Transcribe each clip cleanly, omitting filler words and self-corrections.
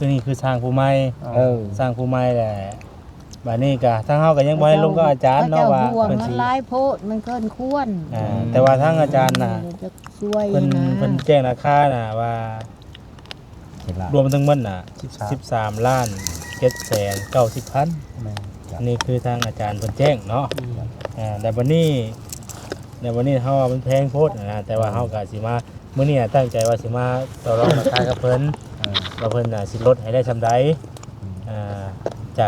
ตัวนี้คือสร้างผู้ใหม่สร้างผู้ใหม่แหละบัดนี้ก็ทางเฮาก็ยังบ่ให้ลงกับอาจารย์เนาะว่าเพิ่นสิหลายโพดมันเกินควรแต่ว่าทางอาจารย์น่ะช่วยเพิ่นแจ้งราคาน่ะว่ารวมทั้งหมดน่ะ13ล้าน790,000นี่คือทางอาจารย์เพิ่นแจ้งเนาะแต่วันนี้เฮาว่ามันแพงโพดนะแต่ว่าเฮาก็สิมามื้อนี้ตั้งใจว่าสิมาต่อรองราคากับเพิ่นว่าเพิ่นน่ะสิลดให้ได้ซำใดจ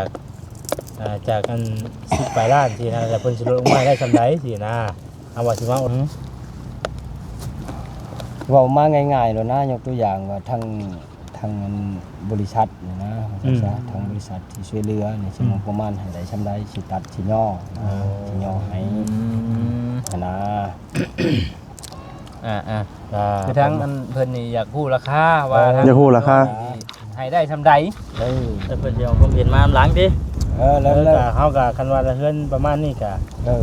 ากอัน10ปลายล้านที่นะแต่เพิ่นสิลดลงมาได้ซำใดสินะเอาว่าสิมาเว้ามาง่ายๆแล้วนะยกตัวอย่างว่าทางบริษัทนี่นะทางบริษัทที่ช่วยเหลือนี่สิประมาณให้ได้ซำใดสิตัดสิย่อให้นะคือทั้งมันเพิ่นนี่อยากฮู้ราคาว่าอยากฮู้ราคาให้ได้ซำใดแต่เพิ่นสิเอาความเห็นมาหลังติแล้วเฮาก็คันว่าเฮือนประมาณนี้ก็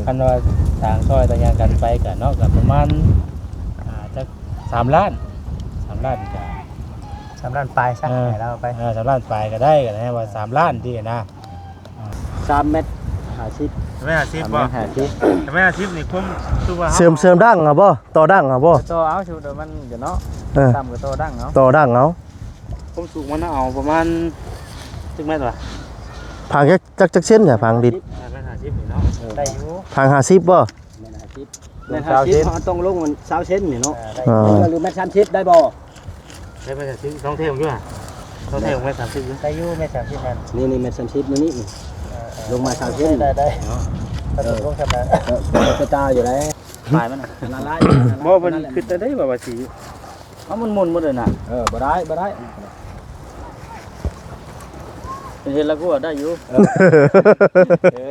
คันว่าทางซอยต่างๆกันไปก็เนาะก็ประมาณจัก3ล้านก็3ล้านปลายซะให้เราไป3ล้านปลายก็ได้ก็ได้ว่า3ล้านที่นะ3 เมตร 50ไม่50บ่ไม่50นี่คุ้มคือว่าเสริมดั้งอ่ะบ่ต่อดั้งอ่ะบ่ต่อเอาชุดมันเดี๋ยวเนาะตามกับต่อดั้งเอาต่อดั้งเอาคุ้มสูงมันเอาประมาณจักเมตรวะพังจักเส้นเนี่ยพังดิด50นี่เนาะได้อยู่พัง50บ่แม่น50เฮาต้องลงมัน20เซนนี่เนาะหรือแม่น30ได้บ่ได้แม่น30 2เท่าอยู่อ่ะ2เท่าแม่น30ได้อยู่แม่น30นั่นนี่แม่น30นี่ลงมา30เซนได้ถ้าลงซะได้กระจายอยู่แล้วปลายมันละลายบ่เพิ่นคิดได้บ่ว่าสิเอามันหมุนหมดเลยน่ะบ่ได้เห็นแล้วกูว่าได้อยู่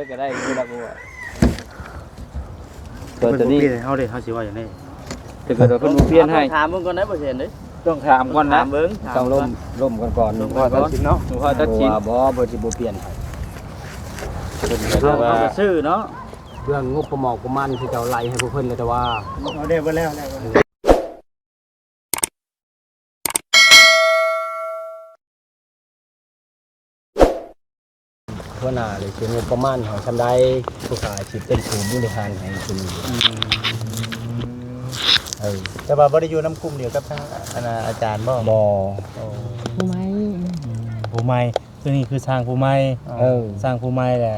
ก็ได้อยู่แล้วกูว่าตัวนี้เฮาสิว่าอย่างนี้ถ้าเกิดว่าเพิ่นบ่เปลี่ยนให้ถามมึงก่อนได้บ่เห็นเด้ต้องถามก่อนนะเบิ่งต้องล่มก่อนพอตัดสินเนาะพอตัดสินบ่สิบ่เปลี่ยนให้เพิ่นก็ว่าซื้อเนาะเรื่องงบประมาณที่เจ้าไล่ให้พวกเพิ่นเลยแต่ว่าเอาได้บ่แล้วหัวหน้าเลยคืองบประมาณของทำได้ผู้ขายสิเป็นผู้บริหารให้คุณแต่ว่าบ่ได้อยู่น้ำกลุ่มเดียวกับทางอาจารย์บ่ผู้ใหม่ตัวนี้คือสร้างผู้ใหม่สร้างผู้ใหม่แหละ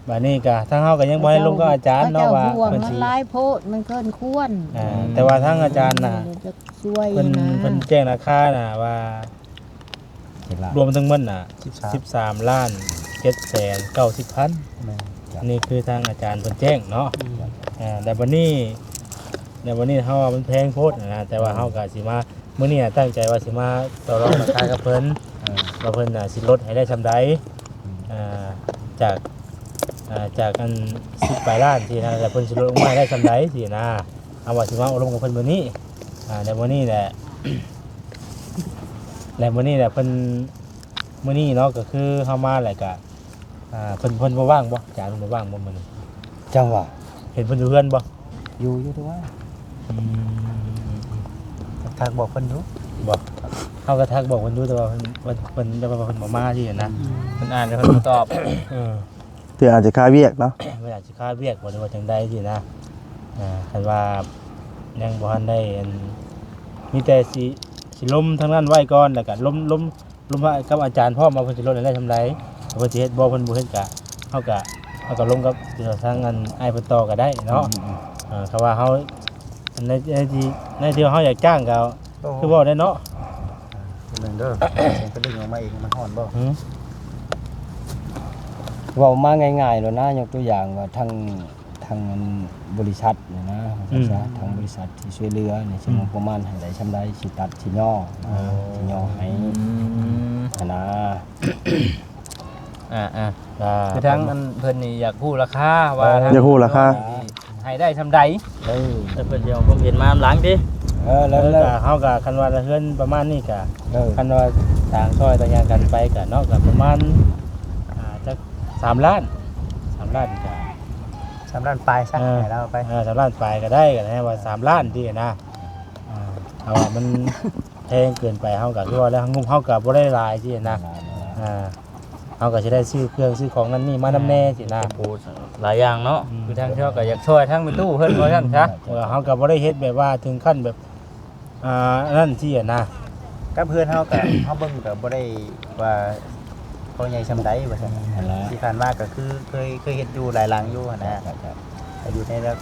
บัดนี้ก็ทางเฮาก็ยังบ่ให้ลงกับอาจารย์เนาะว่าเพิ่นสิหลายโพดมันเกินควรแต่ว่าทางอาจารย์น่ะเพิ่นแจ้งราคาน่ะว่ารวมทั้งหมดน่ะ13ล้าน790,000นี่คือทางอาจารย์เพิ่นแจ้งเนาะแต่วันนี้เฮาว่ามันแพงโพดนะแต่ว่าเฮาก็สิมามื้อนี้ตั้งใจว่าสิมาต่อรองราคากับเพิ่นว่าเพิ่นน่ะสิลดให้ได้ซำใดจากอัน10ปลายล้านที่นะแต่เพิ่นสิลดลงมาได้ซำใดสินะเอาว่าสิมาอบรมกับเพิ่นมื้อนี้ในมื้อนี้แหละและมื้อนี้แหละเพิ่นมื้อนี้เนาะก็คือเฮามาแหละก็เพิ่นบ่ว่างบ่อาจารย์บ่ว่างบ่มื้อนี้จังหวะเห็นเพิ่นอยู่เฮือนบ่อยู่ตัวทักบอกเพิ่นดูบอกเฮาก็ทักบอกเพิ่นดูแต่ว่าเพิ่นบ่มาที่นะเพิ่นอ่านแล้วเพิ่นบ่ตอบเดี๋ยวอาจจะค่าเวียกเนาะไม่อาจจะค่าเวียกบ่ได้ว่าจังใดที่นะคันว่ายังบ่ทันได้มีแต่สิล้มทางนั้นไว้ก่อนแล้วก็ล้มกับอาจารย์พร้อมมาเพิ่นสิลดได้ทำไรเพิ่นสิเฮ็ดบ่เพิ่นบ่เฮ็ดก็เฮาก็ลงกับทางอันอ้ายเพิ่นต่อก็ได้เนาะเขาว่าเฮาในที่เฮาอยากจ้างก็คือบ่ได้เนาะนึงเด้อก็ดึงออกมาเองมันฮ้อนบ่เว้ามาง่ายๆแล้วนะยกตัวอย่างว่าทางบริษัทนี่นะทางบริษัทที่ช่วยเหลือนี่สิประมาณให้ได้ซำใดสิตัดสิย่อให้นะคือทั้งมันเพิ่นนี่อยากฮู้ราคาว่าอยากฮู้ราคาให้ได้ซำใดแต่เพิ่นสิเอาความเห็นมาหลังติแล้วเฮาก็คันว่าเฮือนประมาณนี้ก็คันว่าทางซอยต่างๆกันไปก็เนาะก็ประมาณจัก3ล้านก็3ล้านปลายซะให้เราไป3ล้านปลายก็ได้ก็ได้ว่า3ล้านที่นะเอาว่ามัน แพงเกินไปเฮาก็คือว่าแล้วงบเฮาก็บ่ได้หลายสินะเฮาก็สิได้ซื้อเครื่องซื้อของนั่นนี่มานำแน่สินะ พูดหลายอย่างเนาะคือทางเที่ยวก็อยากช่วยทั้งไปตู้เพิ่นว่าซั่นซะ เฮาก็บ่ได้เฮ็ดแบบว่าถึงขั้นแบบนั่นสินะ กับเพื่อนเฮาก็เฮาเบิ่งก็บ่ได้ว่าเขาใหญ่ซำใดว่าซั่นที่ผ่านมาก็คือเคยเฮ็ดอยู่หลายหลังอยู่นะอยู่ในระดับ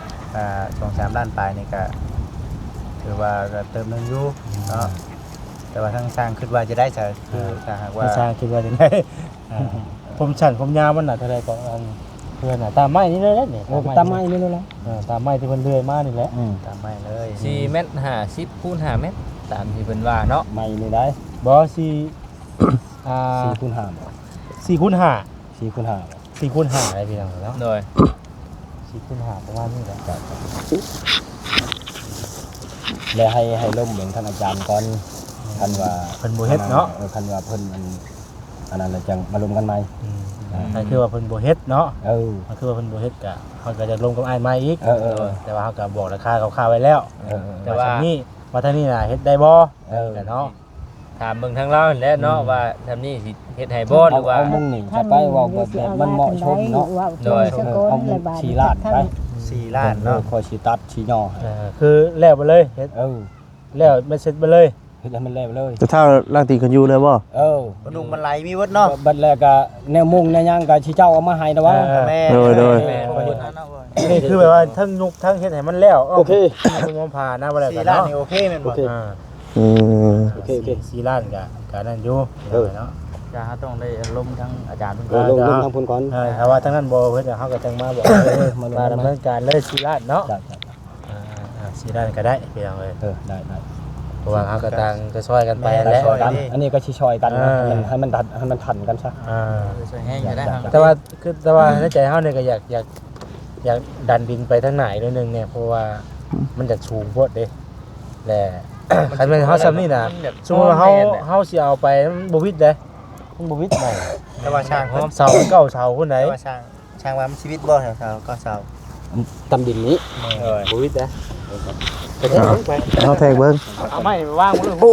2-3ล้านปลายนี่ก็ถือว่าก็เติมนึงอยู่เนาะแต่ว่าทางสร้างคิดว่าจะได้จะคือถ้าหากว่า สร้างคิดว่าจังได๋ผมสั้นผมยาวมันน่ะเท่าใดก็เพื่อนน่ะตามไม้นี่เลยนี่ ตามไม้นี่เลยล่ะ ตามไม้ที่เพิ่นเลื่อยมานี่แหละ ตามไม่เลย 4เมตร50คูณ5เมตรตามที่เพิ่นว่าเนาะ ไม้นี่ได้ บ่สิ4คูณ5บ่ 4คูณ5 4คูณ5บ่ 4คูณ5อะไรพี่น้องเนาะ โดย 4คูณ5ประมาณนี้แหละ แล้วให้ล้มเหมือนท่านอาจารย์ก่อนคันว่า เพิ่นบ่เฮ็ดเนาะ คันว่าเพิ่นอันนั้นแล้วจังมาลงกันใหม่ นั่นคือว่าเพิ่นบ่เฮ็ดเนาะ Ừ. ก็คือว่าเพิ่นบ่เฮ็ดก็เฮาก็จะลงกับอ้ายใหม่อีก Ừ. แต่ว่าเฮาก็บอกราคาคร่าวๆไว้แล้ว Ừ. แต่ว่าทางนี้ว่าทางนี้น่ะเฮ็ดได้บ่แต่เนาะ ถามเบิ่งทางเรานั่นแหละเนาะว่าทำนี่สิเฮ็ดให้บ่หรือว่า เอามุ่งนี่จะไปเว่าแบบมันเหมาะสมเนาะ โดย เอามุ่งชีลาดไป 4ล้านเนาะ คอยชีตัดชีย่อให้ คือแล้วไปเลยเฮ็ด Ừ. แล้วไม่เสร็จไปเลย เฮ็ดให้มันแล้วเลย จะเท่าร่างตีกันอยู่เลยบ่ บ่นุ่งมันไหลมีเบิดเนาะ บัดแรกก็แนวมุ่งแนวหยังก็ชีเจ้าเอามาให้นะวะ แม่ โดย นี่คือแบบว่าทั้งยุกทั้งเฮ็ดให้มันแล้ว โอเค เอามผ่านะบ่แล้วกัน 4ล้าน เนาะ นี่โอเคแม่นบ่ อืม โอเค 4ล้านก็นั่นอยู่เนาะ จะต้องได้ลมทั้งอาจารย์เพิ่น ลงทางพุ่นก่อน ถ้าว่าทั้งนั้นบ่เฮ็ดเฮาก็จังมาบอกมาดำเนินการเลย4ล้านเนาะ ได้ 4ล้านก็ได้พี่น้องเอ้ย ได้ เพราะว่าเฮาก็ต่างจะช่วยกันไปแหละ อันนี้ก็ชิชอยกันให้มันทันกันซะ ช่วยแห้งจะได้ แต่ว่าในใจเฮาเนี่ยก็อยากดันดินไปทางไหนนิดนึงเนี่ยเพราะว่ามันจะสูงโพดเด้แหละคันแม่นเฮาซ้ำนี่น่ะสมมุติว่าเฮาสิเอาไปมันบ่วิดเด้มันบ่วิดได้ แต่ว่าช่าง เสาเก่าเสาพุ่นไหน แต่ว่าช่างว่ามันชีวิตบ่แถวๆก็เสา ตำดินนี้ บ่วิดเด้ เอาแทกเบิ่ง เอาไม้ไปวางบ่ โอ้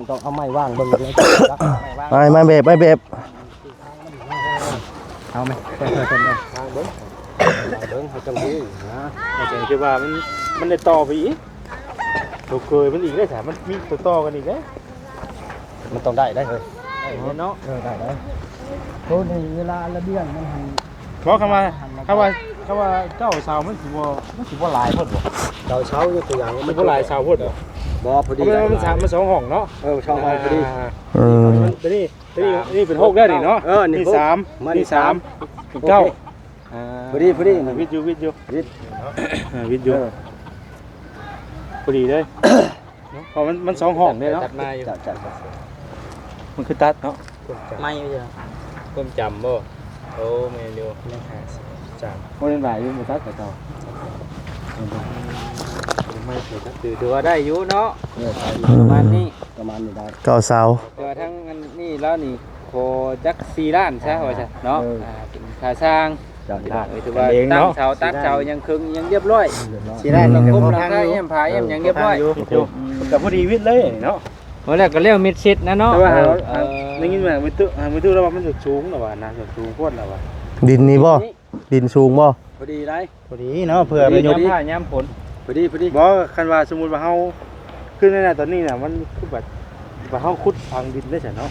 ต้องเอาไม้ว่างเบิ่งเลย ไม่แบบ เอาไหมค่อยๆกันเลยเบิ่งให้จังฮู้นะ อาจารย์คิดว่ามันได้ต่อไปอีกตัวเคยมันอีกได้แถมมันมีตัวต่อกันอีกเด้ มันต้องได้เฮ้ย เนาะ ได้โอ้ในเวลาระเบียงมันหัน เพราะคำว่าเก้าเสามันสิบ่หลายเพิ่นบ่ เราเช้าตัวอย่าง มันบ่หลายเสาเพิ่นเหรอ บ่พอดี มันสองห้องเนาะ ช่องห้องพอดี อืม ตัวนี้เป็น6ได้ดิเนาะนี่3นี่3 9 พอดี วิทยุวิทยุพอดีเลยเพราะมัน2ห้องได้เนาะ ตัดมาอยู่ มันคือตัดเนาะ ไม่ใช่ก้มจำบ่โอ้แม่นอยู่ จานบ่ได้หลายอยู่บ่ตัดแต่เก่าไม่เคยตัด ถือว่าได้อยู่เนาะประมาณนี้ ประมาณนี้ได้ เก่าเสา แต่ว่าทั้งอันนี้แล้วนี่โคจัก4ล้านใช่ว่าใช่เนาะเป็นค่าสร้าง จัดได้ ถือว่าตั้งเสาตัดเสายังครึ่งยังเรียบร้อย 4ล้านนี่ก็ คุ้ม พอ รา ทาง คา อยู่ เอ็มพายเอ็มยังเรียบร้อย กับพอดีวิทย์เลยเนาะ เมื่อแรกก็เรียกมิดชิดนะเนาะ แต่ว่าได้ยินว่ามือตื้อแล้วว่ามันจะสูงแล้วว่านะจะสูงโคตรแล้วว่า ดินนี่บ่ดินสูงบ่ พอดีได้ พอดีเนาะเผื่อไป ย้ ยก ำผ้าย้ำฝน พอดี บ่คันว่าสมมุติว่าเฮาขึ้นในตอนนี้น่ะมันคือแบบว่าเฮาขุดทางดินได้ใช่เนาะ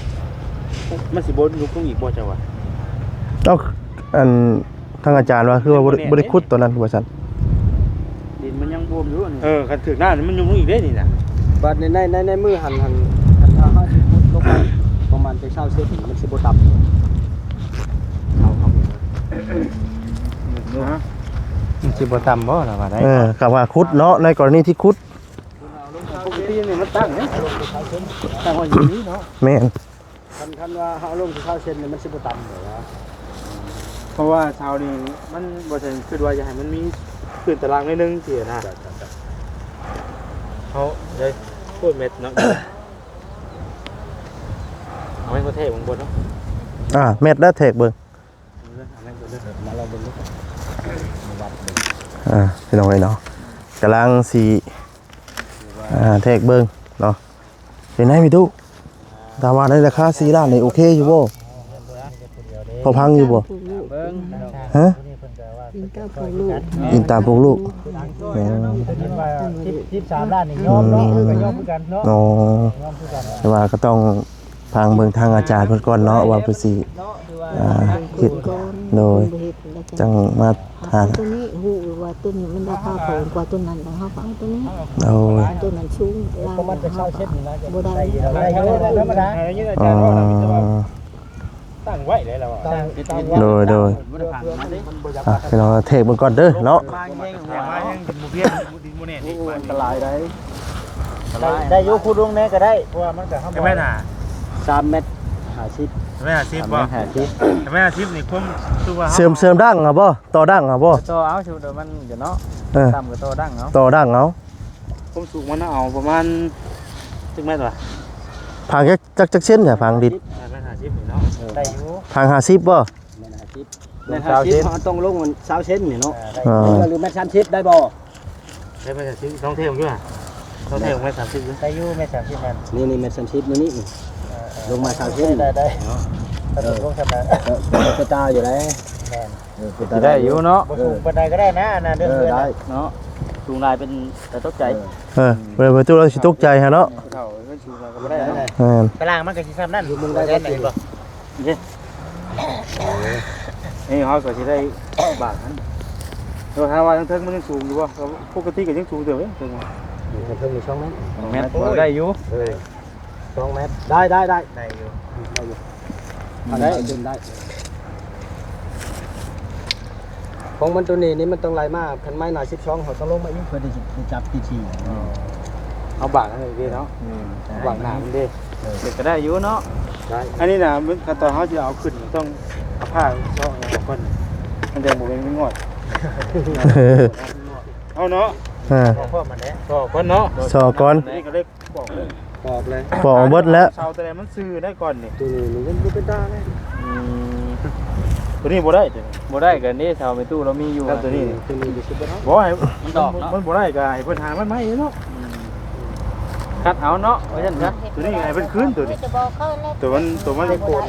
มันสิบ่ยุบลงอีกบ่จังว่า เอาอันทางอาจารย์ว่าคือว่าบ่ได้ขุดตัวนั้นว่าซั่น ดินมันยังบวมอยู่นี่ คันถึกหน้านี่มันยุบลงอีกได้นี่น่ะ บัดในมือหันถ้าเฮาสิพุดลงไปประมาณไป20เซนมันสิบ่ต่ำ มันสิบ่ต่ำบ่ล่ะว่าได้ คำว่าขุดเนาะในกรณีที่ขุด ปกตินี่มันตั้งเด้ตั้งไว้อยู่นี่เนาะ แม่น คันว่าเฮาลง20เซนมันสิบ่ต่ำเลยนะ เพราะว่าชาวนี้มันบ่ใช่คิดว่าจะให้มันมีพื้นตารางนิดนึงสินะเฮาได้พูดเม็ดเนาะเอาให้ประเทศบางบนเนาะ แมทแล้วแทกเบิ่ง มาลองเบิ่งดู พี่น้องเอ้ยเนาะกำลังสิแทกเบิ่งเนาะโอเค เป็นไงมีตู้ตามว่าได้ราคา4ล้านนี่โอเคอยู่บ่พอพังอยู่บ่ เบิ่ง ฮะ กินกับลูก อินตามพวกลูกอ๋อ 13ล้านนี่ยอมเนาะก็ยอมคือกันเนาะ อ๋อย อมคือกัน แต่ว่าก็ต้องฟังเบิ่งทางอาจารย์เพิ่นก่อนเนาะว่าเพิ่นสิเฮ็ด ก่อน โดยจังมาหา ตัวนี้หูว่าตัวนี้มันราคาแพงกว่าตัวนั้นของเฮาฟังตัวนี้ โอ้ย ตัวนั้นสูง ก็มันจะเช่าเช็ดนี่นะ บ่ได้ ได้อยู่ธรรมดา อ๋อ ตั้งไว้เลยแล้วอ่ะ โดยพี่น้องเทคเบิ่งก่อนเด้อเนาะ แต่ว่ายังดินบ่เพียงดินบ่แน่นี่ อันตรายได้ ได้อยู่คูดวงแน่ก็ได้เพราะว่ามันก็เฮา ใช่ไหมน่ะ 3เมตร50 ใช่ไหม10บ่ใช่ไหม10นี่ผมคือว่า เสริมดั้งอ่ะบ่ต่อดั้งอ่ะบ่ โตเอาชูเดี๋ยวมันเดี๋ยวเนาะ เออ ตามกับโตดังเนาะ ต่อดั้งเอา ผมสูงมันเอาประมาณจักเมตรวะ พังจักเส้นจ้ะพังดิด ใช่ไหม50นี่เนาะ ได้อยู่ พัง50บ่ เมตร50มันต้องลงมัน20เซนนี่เนาะ อ่า หรือเมตร30ได้บ่ ได้ไหม30ต้องเทผมอยู่อ่ะต้องเทผมไว้30อยู่ ได้อยู่แม่30แม่น นี่เมตร30นี่ลงมา30เซน ได้ถ้าตกลงซั่นน่ะ กระจายอยู่แล้ว แม่น สิได้อยู่เนาะ บ่สูงปานใดก็ได้นะอันนั้นเด้อเพื่อน ได้ เนาะสูงลายเป็นแต่ตกใจ เปิดประตูแล้วสิตกใจฮะเนาะ เท่าเพิ่นสูงลายก็บ่ได้เนาะ กลางมันก็สิซ้ำนั่นมึงได้ไหนบ่ นี่เฮาก็สิได้บาทนั้นโดยถ้าว่าทั้งเทิงมันยังสูงอยู่บ่ปกติก็ยังสูงเด้อเด้อ เพิ่มอีก2เมตร แม่นบ่ได้อยู่ 2เมตรได้ ได้อยู่ ได้ดึงได้ของมันตัวนี้นี่มันต้องไหลมากคันไม้หน่อย12เขาต้องลงมาอีกเพื่อที่จะจับที เอาบาทนั่นเลยเนาะบาทหนามันเด้ เด็กก็ได้อยู่เนาะ ได้ อันนี้น่ะมันขั้นตอนเฮาสิเอาขึ้นต้องเอาผ้าเซาะเอาก่อนมันจะบ่เป็นงอดเอาเนาะ ของพ่อมันแหละ ก็ก่อนเนาะ สอก่อน นี่ก็เลยบอกเลย บอกเลย ปอกเบิดแล้ว เซาแต่มันซื้อได้ก่อนนี่ ตัวนี้มันเป็นได้เลย ตัวนี้บ่ได้จ้ะ บ่ได้กันนี่ชาวไม่ตู้เรามีอยู่ ครับตัวนี้ ตัวนี้อยู่ซุปเปอร์เนาะ บ่ให้ มันดอกเนาะ มันบ่ได้ก็ให้เพิ่นหามันใหม่เนาะ คัดเอาเนาะว่าซั่นซะ ตัวนี้ให้เพิ่นคืนตัวนี้ จะบอกเขาแล้ว ตัวมันโกน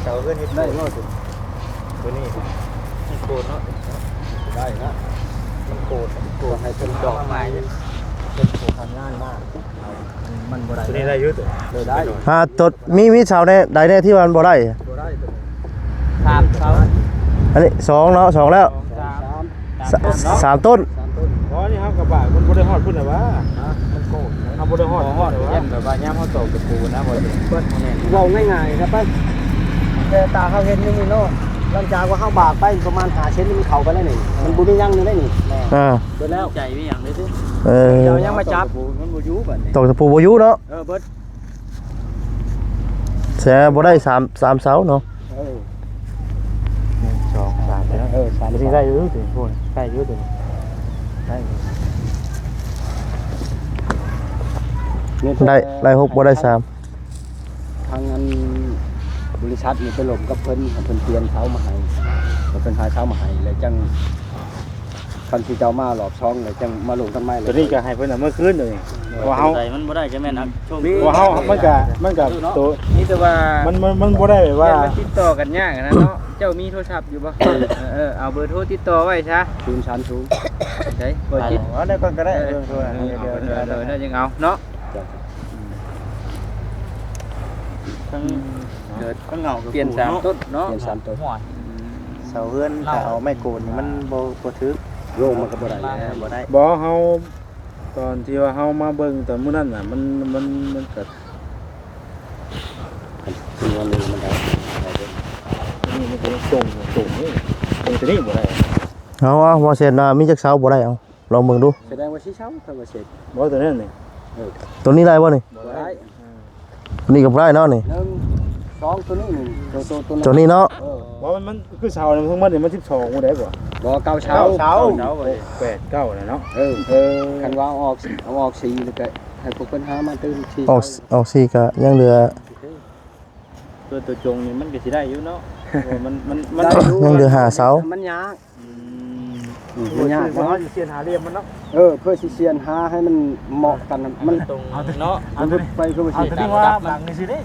เสาเพื่อนเฮ็ด ได้ ได้ เนาะ ตัวนี้ โกนเนาะ ได้นะ มันโกน ตัวให้เป็นดอกไม้ เป็นโกนทำงานมากมันบ่ได้ ตัวนี้ได้เยอะตัว เลยได้ ตดมีเสาแน่ใดแน่ที่มันบ่ได้ ตัวได้ตัว 3เท่า อันนี้2เนาะ2แล้ว 3 3ต้น 3ต้น อ๋อนี่ครับกระบะมันบ่ได้ฮอดพุ่นน่ะวะ มันโกน เฮาบ่ได้ฮอด ฮอดเย็นแบบว่ายามเฮาตกตะปูนะบ่สิเปิ้นบ่แม่น เว้าง่ายๆครับป้าแต่ตาเขาเห็นอยู่นี่เนาะหลังจากว่าเขาบากไปประมาณ5เซนมันเข้าไปแล้วนี่มันบ่มียังอยู่ได้นี่ เบิดแล้ว ใจมีหยังเลยติ เดี๋ยวยังมาจับ มันบ่อยู่บัดนี้ ตกตะปูบ่อยู่เนาะ เบิด แสบ่ได้3เสาเนาะ 2 3แล้ว 3 ตัวนี้ได้เยอะตัวพวกนี้ได้เยอะตัวนี้ได้ ได้6บ่ได้3 ทางอันบริษัทนี่ไปหลบกับเพิ่นให้เพิ่นเปลี่ยนเสามาให้แล้วเพิ่นหาเสามาให้แล้วจังคันที่เจ้ามาหลอบช่องแล้วจังมาลงต้นไม้เลย ตัวนี้ก็ให้เพิ่นเอามาคืนเลยว่าเฮา ใส่มันบ่ได้จะแม่นอักช่วง ว่าเฮามันก็ตัว นี่แต่ว่า มันบ่ได้แบบว่า มันติดต่อกันยากนะเนาะเจ้ามีโทรศัพท์อยู่บ่เอาเบอร์โทรติดต่อไว้ซะ 0 3 0 ใช่บ่จิต อ๋อได้ก่อนก็ได้ เดี๋ เดี๋ยว ยวยังเอาเนาะทั้ง เกิด ทั้งเงาเปลี่ยน3ต้นเนาะ เปลี่ยน3ต้น เสาเพื่อนถ้าเอาไม่โกนนี่มันบ่ถึก โยงมันก็บ่ได้แล้ว บ่ได้ บ่เฮาตอนที่ว่าเฮามาเบิ่งตอนมื้อนั้นน่ะมันก็ ถึงวันนึงมันได้ นี่มันก็ตรงนี่ตัวนี้บ่ได้ เอาบ่เสร็จนะมีจักเสาบ่ได้เอาลองเบิ่งดู แสดงว่าสิเช้าถ้าว่าเสร็จ บ่ตัวนั้นนี่ ตัวนี้ได้บ่นี่ บ่ได้ ตัวนี้ก็บ่ได้เนาะนี่ 1 2ตัวนี้1 ตัวนี้เนาะ บ่มันคือเสาเนี่ยทั้งหมดนี่มัน12บ่ได้บ่ บ่เก้าเช้า 8 9น่ะเนาะ คันว่าเอาออกสีแล้วก็ให้พวกเพิ่นหามาตื่นสี ออกสี่ก็ยังเหลือ ตัวจงนี่มันก็สิได้อยู่เนาะมัน ยังเหลือ5เสา มันยาก มันยาก เพราะ เนาะ เขาจะเสียนหาเรียมมันเนาะ เพื่อสิเซียนหาให้มันเหมาะกันน่ะมัน ตรงเนาะ มันไปคือบ่ เอา สิ ตัวนี้ว่าบังนี่สิเด้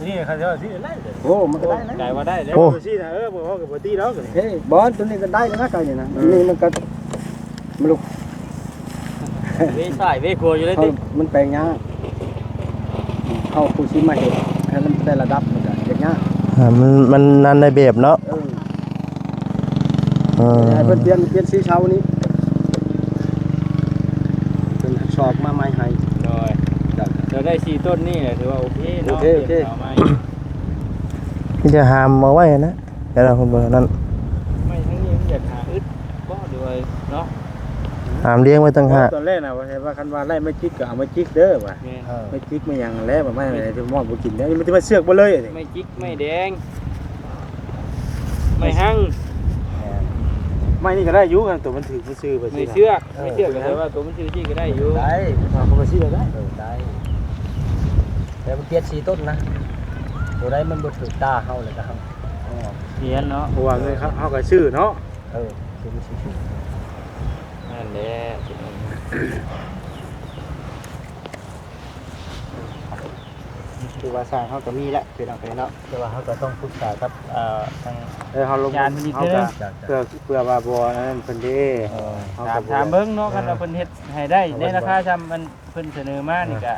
นี่เขาจะสิได้เลย โอ้มันก็ได้นะ ไก่ว่าได้แล้ว โอ้ สินะบ่ฮอกกับบ่ตีแล้วกัน เฮ้ยบอลตัวนี้ก็ได้นะไก่นี่นะนี่มันก็มันลุก เว้ยสายเว้ยครัวอยู่เลย เขา ติ มันแปลงยากเข้าผู้ชิมาเห็ดให้มันได้ระดับมันก็เฮ็ดยาก มันนั่นในแบบเนาะให้เพิ่นเปลี่ยนสีเช้านี้เป็นสอบมาใหม่ให้ โดยเราได้4ต้นนี่ถือว่าโอเคเนาะ โอเค ที่จะหามมาไว้นะแต่เราคนเบอร์นั้น ไม่ทั้งนี้มันอยากหาอึดก็ด้วยเนาะ หามเลี้ยงไว้ตั้งหาก ตอนแรกน่ะว่าคันว่าไล่ไม่จิกก็เอามาจิกเด้อว่ะ แม่น ไม่จิกไม่หยังแล้วบ่ไม่อะไรที่มอดบ่กินแล้วมันสิมาเสือกบ่เลย ไม่จิกไม่แดงไม่หั่ง ไม่นี่ก็ได้อยู่กันตัวมันถือซื่อไป ไม่เชือกก็ได้ว่าตัวมันชื่อที่ก็ได้อยู่ ได้ เขาก็ซื้อได้ ได้แต่มันเปลี่ยนสีต้นนะตัวใดมันบ่ถูกตาเฮาเลยก็เฮา เขียนเนาะ เพราะว่าเงินเขาก็ซื้อเนาะ คือมันสิ นั่นแหละ คือว่าสร้างเขาก็มีแล้วคือเอาไปเนาะแต่ว่าเขาก็ต้องปรึกษากับทาง เขาลงเขาก็เพื่อว่าบ่นั่นเพิ่นเด้ ถามเบิ่งเนาะคันว่าเพิ่นเฮ็ดให้ได้ในราคาจำมันเพิ่นเสนอมานี่ก็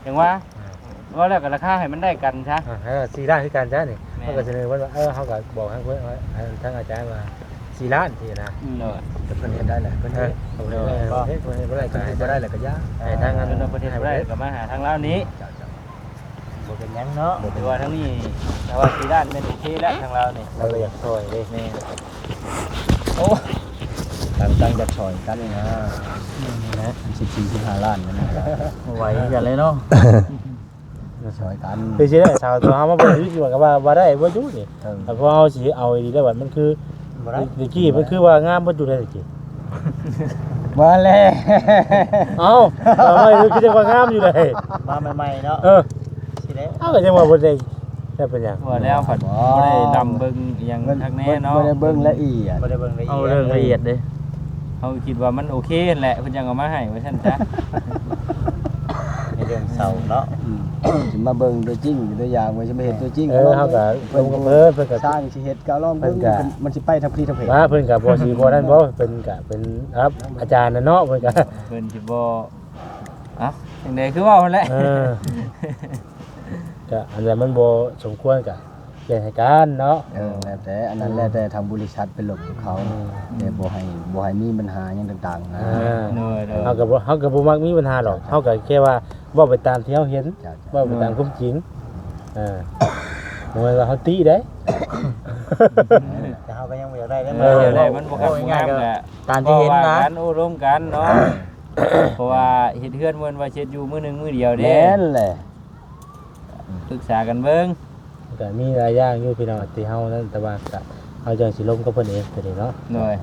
อย่างว่าแล้วก็ราคาให้มันได้กันซะ 4ล้านคือการจ้านี่เขาก็เสนอว่าเขาก็บอกให้เพิ่นทางอาจารย์ว่า4ล้านที่นะ เนาะ เพิ่นเฮ็ดได้แหละเพิ่น เอ เฮ็ อ ด เพิ่นบ่ได้ก็ บ่ได้แหละก็ยาก ให้ทางนั้น เพิ่นประเทศบ่ได้ก็มาหาทางลาวนี้ บ่เป็นหยังเนาะ หรือว่าทางนี้แต่ว่าสีด้านเป็นโอเคแล้วทางลาวนี่ เราก็อยากช่วยเด้ แม่ โอ้ตั้งจะช่อยกันนี่นะ14-15ล้านนั่นนะ ไหวกันเลยเนาะ ช่อยกัน คือสิได้ชาวตัวเฮามาบ่ได้อยู่ก็ว่าได้บ่อยู่นี่แต่พอเฮาสิเอาดีได้ว่ามันคือ บ่ได้ ตะกี้มันคือว่างามบ่อยู่ได้ตะกี้ มาแล้ว เอ้าไม่คือจังว่างามอยู่เลย มาใหม่ๆเนาะ สิได้ เอ้าก็จังว่าบ่ได้ได้เป็นหยัง ว่าแล้วผัดบ่ได้ดำเบิ่งอย่างทักแน่เนาะ บ่ได้เบิ่งละเอียด บ่ได้เบิ่งละเอียด เอาเรื่องละเอียดเด้เขาคิดว่ามันโอเคแหละเพิ่นยังเอามาให้ว่าซั่นจ้ะ ในเรื่องเสาเนาะ สิมาเบิ่งตัวจริงตัวอย่างไว้สิมาเห็นตัวจริง เฮาก็ลงกับเพิ่นก็ สร้างสิเฮ็ดก็ลองเบิ่งมันสิไปทำพลีทำเพ ว่าเพิ่นก็บ่สิบ่นั่นบ่เพิ่นก็เป็นครับอาจารย์น่ะเนาะเพิ่นก็ เพิ่นสิบ่อ่ะจังได๋คือเว้าหั่นแหละ ก็อันนั้นมันบ่สมควรก็แก้ให้กันเนาะ แล้วแต่อันนั้นแล้วแต่ทางบริษัทเป็นหลบของเขาแต่บ่ให้มีปัญหาหยังต่างๆนะ เฮาก็บ่มักมีปัญหาหรอกเฮาก็แค่ว่าเว้าไปตามที่เฮาเห็นเว้าไปตามความจริงบ่แม่นว่าเฮาตีได้ แต่เขาก็ยังบ่อยากได้แล้ว เดี๋ยวได้มันบ่คักบ่งามแหละ ตามที่เห็นนะ การอบรมกันเนาะเพราะว่าเฮ็ดเฮือนมันว่าเฮ็ดอยู่มื้อหนึงมื้อเดียวเด้ แม่นแหละ ปรึกษากันเบิ่ง ก็มีหลายอย่างอยู่พี่น้องที่เฮานั่นแต่ว่าก็เฮาจังสิลงกับเพิ่นเองตัวนี้เนาะ หน่อย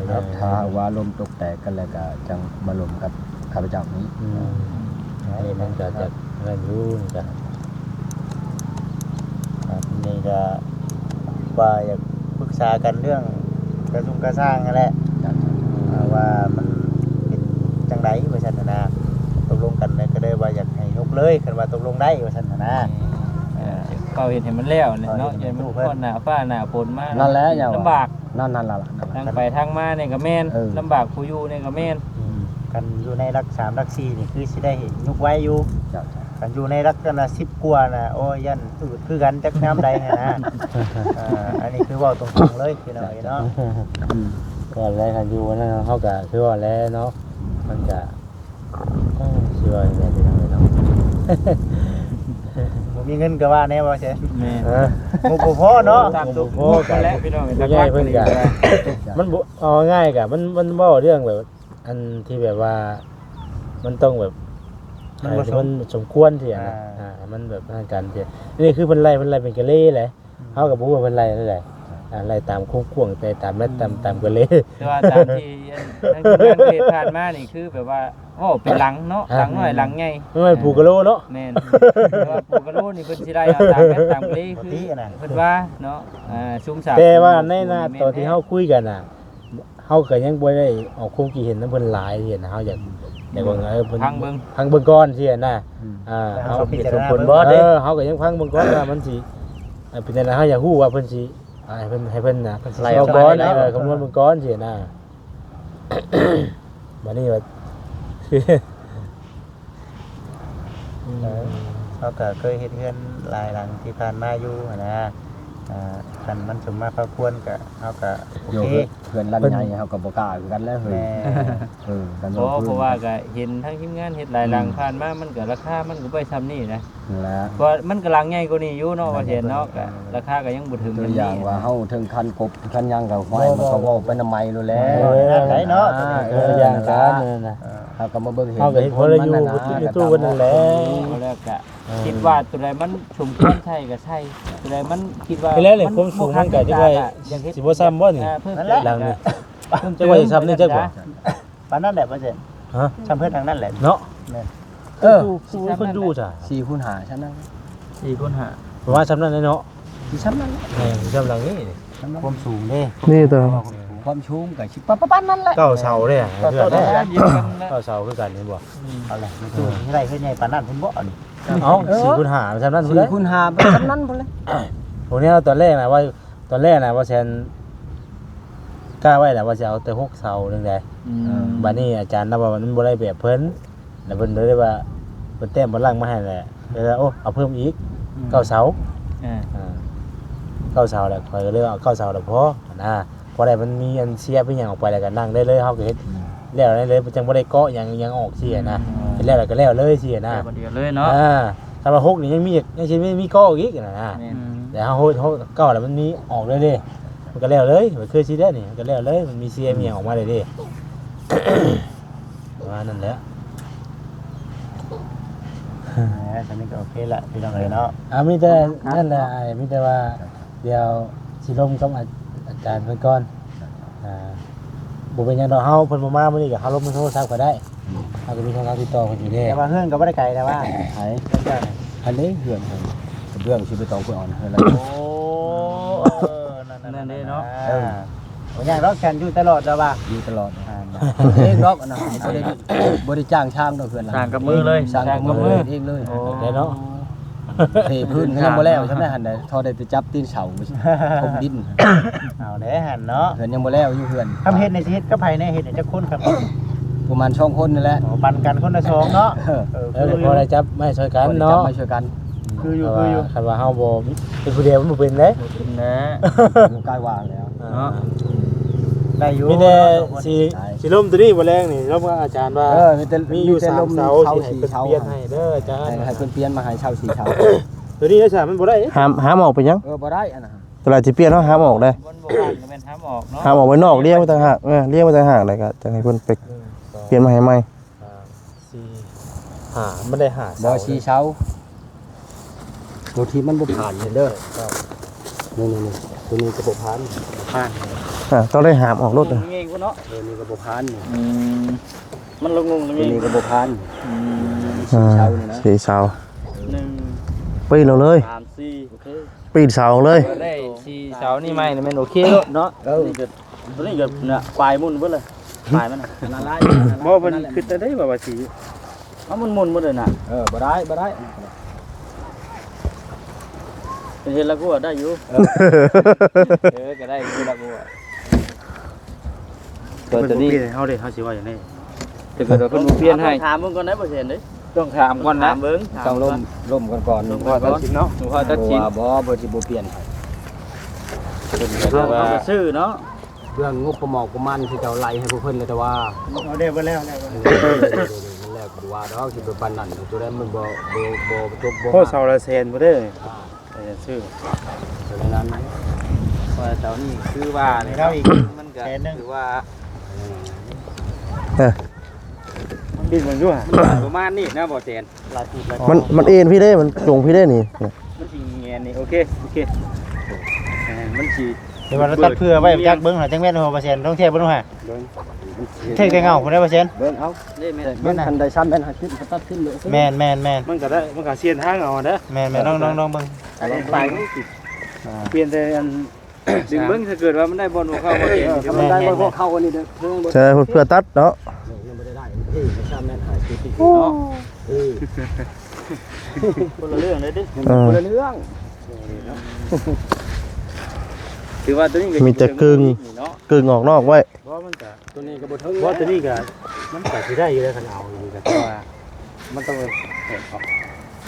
ครับถ้าว่าลมตกแตกกันแล้วก็จังมาลมกับข้าพเจ้านี้ อันนี้มันก็จะนั่นอยู่นี่ก็ ครับนี่ก็ว่าอยากปรึกษากันเรื่องกระทุ่งกระสร้างนั่นแหละว่ามันเป็นจังไดว่าซั่นน่ะตกลงกันแล้วก็ได้ว่าอยากให้ยกเลยคันว่าตกลงได้ว่าซั่นน่ะ เขาเฮ็ดให้มันแล้วเนี่ยเนาะอย่ามันพ้นหน้าฟ้าหน้าฝนมา นั่นแหละอย่าง ลำบาก นั่นล่ะ ทางไปทางมาเนี่ยก็แม่นลำบากผู้อยู่เนี่ยก็แม่น กันอยู่ในรัก3รัก4นี่คือสิได้ยกไว้อยู่กันอยู่ในรักกันน่ะ10กว่าน่ะโอ้ยยันอืดคือกันจักน้ำใดหั่นนะอันนี้คือเว้าตรงๆเลยพี่น้องเนาะ ก็แล้วกันอยู่นั่นเฮาก็คือว่าแล้วเนาะมันก็สิว่าแม่พี่น้องเนาะ บ่มีเงินก็ว่าแน่ว่าใช่ แม่น บ่พอเนาะ ตามตัวโอ้กันแล้วพี่น้อง ผู้ใหญ่เพิ่นก็มันบ่เอาง่ายก็มันเว้าเรื่องแบบอันที่แบบว่ามันต้องแบบมันสมควรที่มันแบบทางการที่นี่คือเพิ่นไล่เป็นกะเล่แหละเฮาก็บ่ฮู้ว่าเพิ่นไล่นั่นแหละ อะไรตามโค้งควงไปตามแม่ตามกันเลย แต่ว่าตามที่ทั้งทีมงานเคยผ่านมานี่คือแบบว่าโอ้เป็นหลังเนาะหลังน้อยหลังใหญ่ ไม่ผูกกะโลเนาะ แม่นแต่ว่าปูกระโลนี่เพิ่นสิได้เอาตามแม่นตามเลคือเพิ่นว่าเนาะสูงสาม แต่ว่าในหน้าตอนที่เฮาคุยกันน่ะเฮาก็ยังบ่ได้ออกความคิดเห็นนำเพิ่นหลายเห็นเฮาอยากว่าเพิ่นพังเบิ่งก่อนสิน่ะเฮาพิจารณาผลบ่เด้เฮาก็ยังพังเบิ่งก่อนว่ามันสิเป็นจังได๋เฮาอยากฮู้ว่าเพิ่นสิให้เพิ่นน่ะไล่เอาก่อนคำนวณเบิ่งก่อนสิน่ะบัดนี้ว่า เขาก็เคยเฮ็ดเฮือนหลายหลังที่ผ่านมาอยู่นะคันมันสมมาพอควรก็เฮาก็โอ โย เค เพื่อนลั่นใหญ่เฮาก็บ่กล้าคือกันแล้วเฮ้ย แม่ กัน เพราะว่าก็เห็นทั้งทีมงานเฮ็ดหลายหลังผ่านมามันก็ราคามันก็บ่ซ้ำนี่นะ นั่นแหละ เพราะมันก็หลังใหญ่กว่านี้อยู่เนาะว่าเห็นเนาะก็ราคาก็ยังบ่ถึง ตัวอย่างว่าเฮาถึงคันกบคันยังก็ห้อยมันก็เว้าไปนำไม้โลแล้ ไหนเนาะ อย่างกันน่ะ เฮาก็มาเบิ่งเห็น เฮาก็เฮ็ดพออยู่ตู้เพิ่นนั่นแหละ แล้วก็คิดว่าตัวใดมันสมควรใช้ก็ใช้ตัวใดมันคิดว่า ไปแล้วเลยความสูงมันก็จะได้สิบ่ซ้ำบ่นี่ นั่นแหละ หลังนี่จะว่าสิซ้ำนี่จักบ่ ปานนั้นแหละเปอร์เซ็นต์ ฮะ ซ้ำเพิ่นทางนั้นแหละ เนาะ เออ สู้เพิ่นดูจ้ะ 4คูณ5ชั้นนั้น 4คูณ ประมาณซ้ำนั้นเนาะ สิชั้นนั้น ซ้ำหลังนี้ ความสูงเด้ นี่ตัว ความสูงก็สิประมาณนั้นแหละ เก้าเสาเด้เพื่อน 5เดียวกันแล้ว เก้าเสาคือกันเห็นบ่ เอาล่ะมันสูงที่ไรเฮ็ดใหญ่ปานนั้นเพิ่นบ่อัน เอ้า4คูณ5ซ้ำนั้นพุ่นเลย 4คูณ5เป็นชั้นนั้นพุ่นเลย ผมเนี่ยตอนแรกนะว่าแซนกล้าไว้แหละว่าจะเอาแต่6เสานึงได้บัดนี้อาจารย์นับว่ามันบ่ได้แบบเพิ่นแล้วเพิ่นเลยว่าเพิ่นแต้มบ่ลังมาให้แหละแล้วโอ้เอาเพิ่มอีก9เสา เก้าเสาแหละคอยก็เลยเอา9เสาแล้วพอนะพอได้มันมีอันเสียไปหยังออกไปแล้วก็นั่งได้เลยเฮาก็เฮ็ดแล้วได้เลยจังบ่ได้เกาะหยังออกเสียนะเฮ็ดแล้วก็แล้วเลยเสียนะ คนเดียวเลยเนาะ ถ้าว่า6นี่ยังมียังสิมีเกาะอีกนะแต่เฮาเกาะแล้วมันมีออกเลยเด้มันก็แล้วเลยมันคือสิได้นี่มันก็แล้วเลยมันมีเสียมีหยังออกมาเลยเด้ ว่านั่นแหละ อันนี้ก็โอเคละพี่น้องเอ้ยเนาะ มีแต่นั่นแหละมีแต่ว่าเดี๋ยวสิลมกับอาจารย์เพิ่นก่อนบ่เป็นหยังดอกเฮาเพิ่นบ่มามื้อนี้ก็เฮาลบมือโทรศัพท์ก็ได้เฮาก็มีช่องทางติดต่อเพิ่นอยู่เด้ แต่ว่าเฮือนก็บ่ได้ไกลแต่ว่า ไผอันนี้เหือนเรื่องชีวิตตองผู้อ่อนเฮือนแล้ว โอ้นั่นเด้เนาะบ่ยากดอกแคนอยู่ตลอดแล้วว่า อยู่ตลอดเองดอกนะบ่ได้จ้างช่างดอกเพื่อน สร้างกับมือเลย สร้างกับมือเองเลย ได้เนาะ เทพื้นก็ยังบ่แล้วใช่ไหมหั่นได้ทอได้ไปจับตีนเสาพมดิน เอาเด้หั่นเนาะ เพื่อนยังบ่แล้วอยู่เพื่อน ทำเฮ็ดในสิเฮ็ดกับไผในเฮ็ดจักคนครับ ประมาณ2คนนี่แหละ ปันกันคนละ2เนาะ แล้วพอได้จับไม่ช่วยกันเนาะ มาช่วยกัน คืออยู่ คันว่าเฮาบ่เป็นผู้เดียวมันบ่เป็นเด้ นะ อยู่ใกล้ว่างแล้ว เนาะ ได้อยู่ มีแต่สิลมตัวนี้บ่แรงนี่ลมกับอาจารย์ว่ามีอยู่3เสาสิให้เพิ่นเปลี่ยนให้เด้ออาจารย์ ให้เพิ่นเปลี่ยนมาให้เช่า4เช่า ตัวนี้อาจารย์มันบ่ได้ หามออกไปยัง บ่ได้อันน่ะ ตลาดสิเปลี่ยนเนาะหามออกได้ บนโบราณก็เป็นห้ามออกเนาะ หามออกไว้นอกเลี้ยงไว้ต่างหากเลี้ยงไว้ต่างหากเลยก็จะให้เพิ่นไปเปลี่ยนมาให้ใหม่ มันได้หา บ่4เช่าบางทีมันบ่ผ่านเด้อนี่ๆตัวนี้ก็บ่ผ่าน ต้องได้หามออกรถ เงี้ยกูเนาะ นี่ก็บ่ผ่าน มันลง ตัว นี่ นี้ก็บ่ผ่าน 4เสานี่นะ4เสา 1 ปีนเราเลย 3 4โอเค ปีนเสาเลย ได้4เสานี่ไหมนี่มันโอเคเนาะนี่ก็ตัวนี้ก็เนี่ยปลายมุ่นเบิดเลยปลายมันละลาย บ่เพิ่นคิดได้ว่าสิ เอามันมุ่นเบิดเลยน่ะ บ่ได้ เห็นแล้วกูได้อยู่ก็ได้คือละกูตัวนี้ เฮาเฮาสิว่าอย่างนี้ แต่ก็เพิ่นบ่เปลี่ยนให้ถามมึงก่อนได้บ่เห็นเด้ต้องถามก่อนนะเบิ่ง ต้องล่มกันก่อน ต้องก่อนเนาะหนูพอตัดชิ้น บ่สิบ่เปลี่ยนให้ เอาไปซื้อเนาะ เรื่องงบประมาณประมาณที่เจ้าไล่ให้พวกเพิ่นเลยแต่ว่า เอาได้บ่แล้ว มันแล้วก็ว่าดอกสิไปปานนั้นตัวนั้นมันบ่จบบ่ โคเสาละแสนบ่ได้ซื้อ ตัวนั้น ว่าเจ้านี่คือว่าเนี่ย เราอีก มันก็คือว่า ดินมันอยู่ห่า ประมาณนี้นะบ่แสน มันเอ็นพี่ได้มันจงพี่ได้นี่ มันสิเงียนนี่โอเคมันสิ เดี๋ยวว่าเราตัดเพื่อไว้จักเบิ่งหาจังแม่นบ่เปอร์เซ็นต์ต้องเทียบเบิ่งหาเท่แต่เงาพุ่นได้เปอร์เซ็นต์ เบิ่งเอา นี่แม่ เบิ่งทันได้ซ้ำแม่นหาขึ้นตัดขึ้นเลย แม่น มันก็ได้มันก็เสียนทางเอาเด้อ แม่นน้องเบิ่ง ไปเปลี่ยนแต่อัน ดึงเบิ่งถ้าเกิดว่ามันได้บอลหัวเข้าบ่เห็น ถ้ามันได้บ่เข้าอันนี้เด้อ ใช่เพื่อตัดเนาะ ยังบ่ได้ที่ซ้ำแม่นหาขึ้นที่ เนาะคนละเรื่องเลยดิ คนละเรื่อง ถือว่าตัวนี้ มีแต่กึ่ง เนาะ กึ่งออกนอกไว้ เพราะมันก็ ตัวนี้ก็บ่ถึง เพราะตัวนี้ก็มันก็สิได้อยู่แล้วคันเอาอยู่แต่ว่ามันต้องเฮ็ดครับ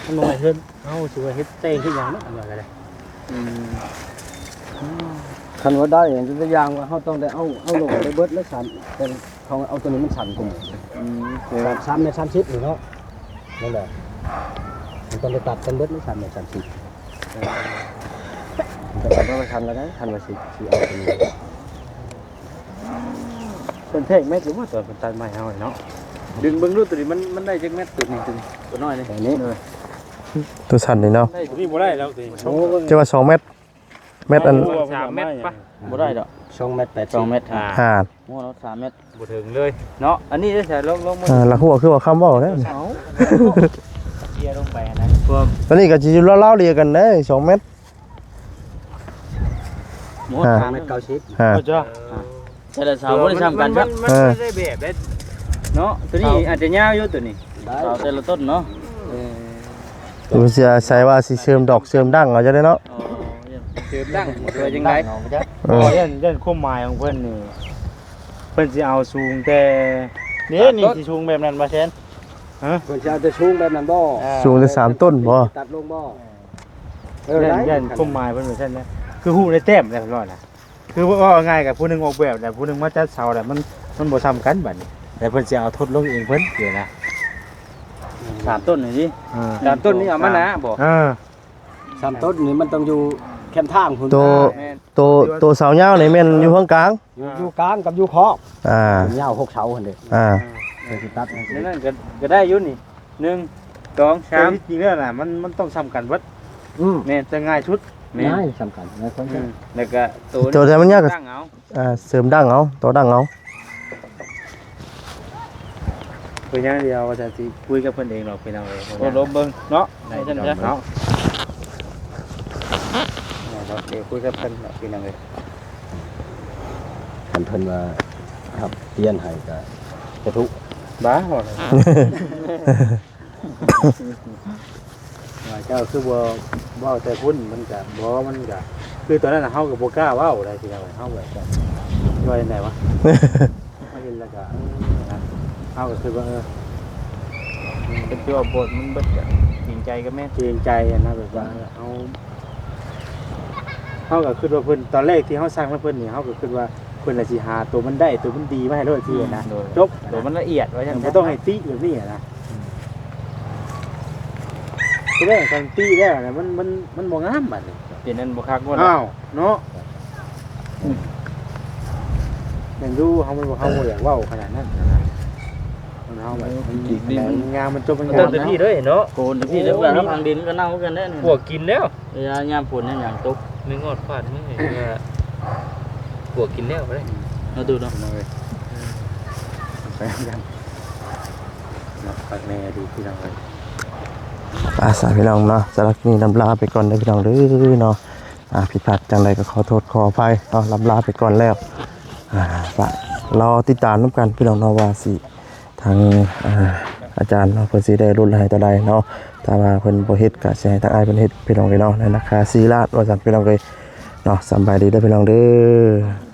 มันลงไปเฮ็ดเอาสิว่าเฮ็ดเต้งขึ้นหยังเนาะอันว่าก็ได้ คันว่าได้อย่างตัวอย่างว่าเฮาต้องได้เอาลงไปเบิดแล้วสั่นแต่เขาเอาตัวนี้มันสั่นกลุ่ม3เมตร30นี่เนาะนั่นแหละมันต้องไปตัดกันเบิดแล้ว3เมตร30จะตัดว่าทันแล้วนะทันว่าสิเอาตัวนี้ เป็นเท่งแม่สิว่าตัวเป็นตัดไม้เอาเนาะ ดึงเบิ่งดูตัวนี้มันได้จักเม็ดตัวนี้ตัวน้อยนี่ แต่นี้ ตัวสั่นนี่เนาะ ตัวนี้บ่ได้แล้วสิ จะว่า2 เมตรอัน 3เม็ดปะบ่ได้ดอก 2 เมตร80 2เม็ด หาด หัวเรา3เม็ดบ่ถึงเลยเนาะอันนี้ได้ใส่ลงมือ ละหัวคือว่าคำเว้าเด้อ เอาเกียร์ลงไปนะพวก ตอนนี้ก็สิอยู่เล่าๆเรียกันเด้อ2 เมตร หมด 3 เมตร90 หาด ก็จ้ะ แต่ละเสาบ่ได้ซ้ำกันครับมันไม่ได้แบบเด้เนาะตัวนี้อาจจะยาวอยู่ตัวนี้เสาแต่ละต้นเนาะ ดูเสียใส่ว่าสิเสริมดอกเสริมดังเอาจะได้เนาะ อ๋อเติมดังตัวจังได๋ เล่นความหมายของเพิ่นนี่เพิ่นสิเอาสูงแต่นี่สิสูงแบบนั้นบ่เช่น เพิ่นจะเอาแต่ชูงแบบนั้นบ่ สูงได้3 ต้นบ่ ตัดลงบ่ ยันความหมายเพิ่นว่าซั่นนะคือฮู้ในแต้มแล้วเนาะนะคือว่าง่ายกับผู้นึงออกแบบแต่ผู้นึงมาจัดเสาแต่มันบ่ซ้ำกันบัดนี้แต่เพิ่นสิเอาทดลงเองเพิ่นเดี๋ยวนะ 3ต้นนี่สิ3ต้นนี่เอามานะบ่ 3 ต้นนี่มันต้องอยู่แคมทางพุ่น ตัวเสายาวนี่แม่นอยู่ข้างกลาง อยู่กลางกับอยู่ขอบ ยาว6เสาหั่นเด้ เพิ่นสิตัด นั่นก็ได้อยู่นี่1 2 3 จริงแล้วน่ะมันต้องซ้ำกันเบิดแม่นจะง่ายชุด ง่ายสำคัญนะคน แล้วก็ ตัวแต่มันยากก็ ตั้งเอา เสริมดังเอาตัวดังเอา เพิ่นอย่างเดียวว่าจะสิคุยกับเพิ่นเองหรอกพี่น้องเอ้ย โอ้ลมเบิ่งเนาะ ได้ ให้ จั ท่าน ง จ้ะ เนาะ เดี๋ยวคุยกับเพิ่นเนาะพี่น้องเอ้ย คันเพิ่นว่าครับเปลี่ยนให้ก็จะทุก บ้าบ่ล่ะว่าเจ้าคือบ่เอาแต่คุณมันก็บ่มันก็คือตอนนั้นน่ะเฮาก็บ่กล้าเว้าได้พี่น้องเอ้ยเฮาแบบว่าจังได๋วะ มาเห็นแล้วก็เอาก็คือว่า เป็นตัวบทมันเบิดก็จริงใจกับแม่ เกรงใจอะนะแบบว่าเขาก็คิดว่าเพิ่นตอนแรกที่เขาสร้างเพิ่นนี่เขาก็คิดว่าเพิ่นน่ะสิหาตัวมันได้ตัวมันดีมาให้ด้วยทีนะจบ ตัวมันละเอียดว่าจัง ไม่ต้องให้ตีแบบนี้นะที่แรกการตีแล้วนะมันบ่งามบัดนี้ เป็นนั่นบ่คักบ่ อ้าวเนาะแม่นดูเฮามันบ่เฮาบ่อยากเว้าขนาดนั้นนะมันเฮาแบบมันงามมันจบมัน ต้ งาน ม แต่ นะ พี่เด้อเนาะโกนแต่พี่แล้วกันทางดินก็เน่ากันได้ พวกกินแล้ว เวลายามฝนอย่างตก นึกอดฟาดมึงเห็นว่าปวกกินแล้วไปเลย เราดูเนาะ ไปกันปักแม่ดีพี่น้องเลย สาพี่น้องเนาะสำหรับนี้ลำลาไปก่อนได้อพี่น้องเด้อเนาะผิดพลาดจังใดก็ขอโทษขออภัยเนาะลำลาไปก่อนแล้วฝากรอติดตามน้ำกันพี่น้องเนาะว่าสิทางอาจารย์เนาะเพิ่นสิได้รุ่นให้ต่อใดเนาะถ้าว่าเพิ่นบ่เฮ็ดก็สิให้ทางอ้ายเพิ่นเฮ็ดพี่น้องเนาะในราคา4ล้านว่าซั่นพี่น้องเนาะสำบายดีเด้อพี่น้องเด้อ